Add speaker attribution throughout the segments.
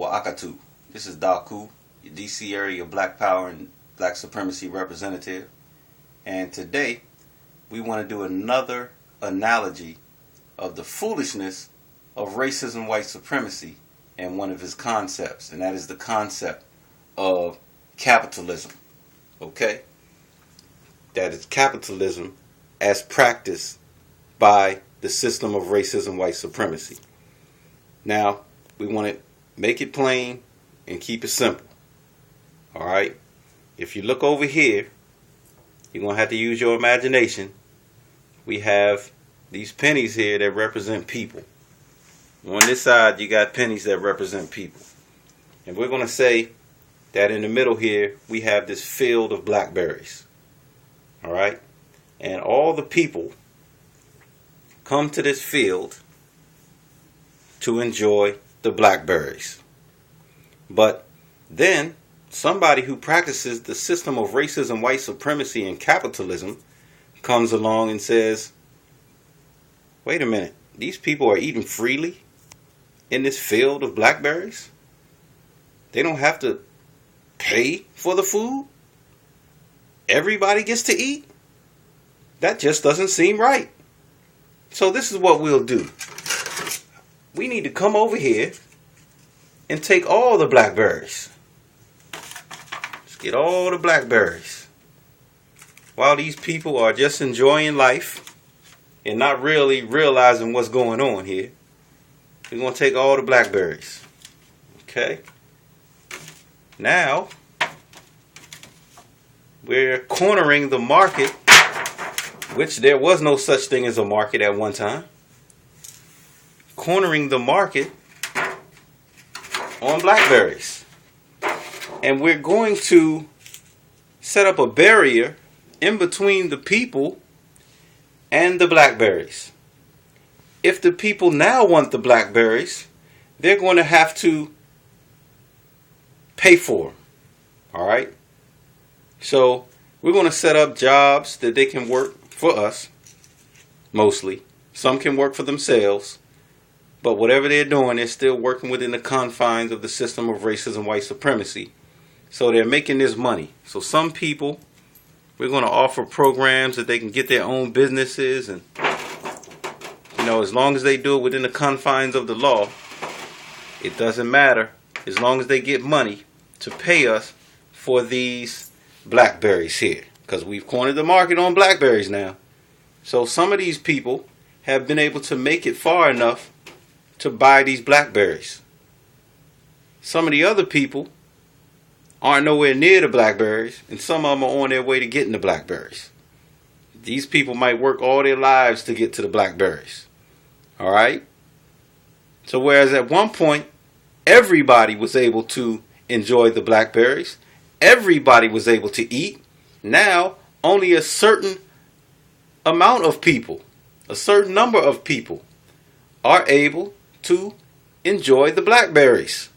Speaker 1: wa Akatu. This is Daku, your DC area Black Power and Black Supremacy representative. And today, we want to do another analogy of the foolishness of racism, white supremacy, and one of his concepts. And that is the concept of capitalism. Okay? That is capitalism as practiced by the system of racism, white supremacy. Now, we want to make it plain and keep it simple. Alright? If you look over here, you're going to have to use your imagination. We have these pennies here that represent people. On this side, you got pennies that represent people. And we're going to say that in the middle here, we have this field of blackberries. Alright? And all the people come to this field to enjoy the blackberries. But then somebody who practices the system of racism, white supremacy, and capitalism comes along and says, wait a minute, these people are eating freely in this field of blackberries? They don't have to pay for the food? Everybody gets to eat? That just doesn't seem right. So this is what we'll do. We need to come over here and take all the blackberries. Let's get all the blackberries. While these people are just enjoying life and not really realizing what's going on here, we're going to take all the blackberries. Okay? Now, we're cornering the market, which there was no such thing as a market at one time. Cornering the market on blackberries. And we're going to set up a barrier in between the people and the blackberries. If the people now want the blackberries, they're going to have to pay for them. Alright? So we're going to set up jobs that they can work for us, mostly. Some can work for themselves. But whatever they're doing, they're still working within the confines of the system of racism, white supremacy. So they're making this money. So some people, we're going to offer programs that they can get their own businesses. And, as long as they do it within the confines of the law, it doesn't matter. As long as they get money to pay us for these blackberries here. Because we've cornered the market on blackberries now. So some of these people have been able to make it far enough to buy these blackberries. Some of the other people aren't nowhere near the blackberries, and some of them are on their way to getting the blackberries. These people might work all their lives to get to the blackberries. Alright? So whereas at one point, everybody was able to enjoy the blackberries, everybody was able to eat, now only a certain amount of people, a certain number of people are able to enjoy the blackberries.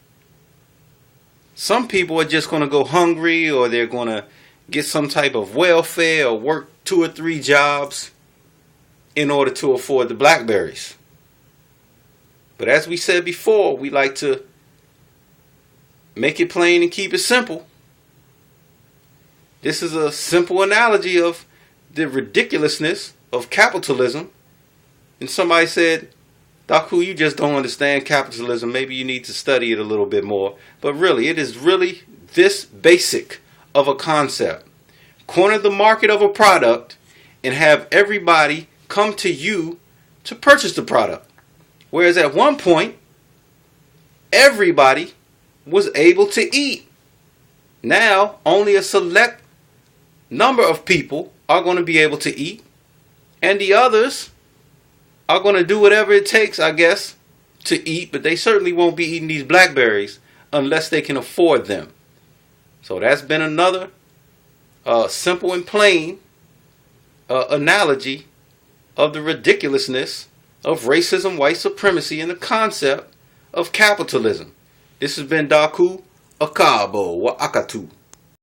Speaker 1: Some people are just going to go hungry, or they're going to get some type of welfare or work 2 or 3 jobs in order to afford the blackberries. But as we said before, we like to make it plain and keep it simple. This is a simple analogy of the ridiculousness of capitalism. And somebody said, Daku, you just don't understand capitalism. Maybe you need to study it a little bit more. But really, it is really this basic of a concept. Corner the market of a product and have everybody come to you to purchase the product. Whereas at one point, everybody was able to eat. Now, only a select number of people are going to be able to eat. And the others are going to do whatever it takes, I guess, to eat. But they certainly won't be eating these blackberries unless they can afford them. So that's been another simple and plain analogy of the ridiculousness of racism, white supremacy, and the concept of capitalism. This has been Daku Akabo wa Akatu.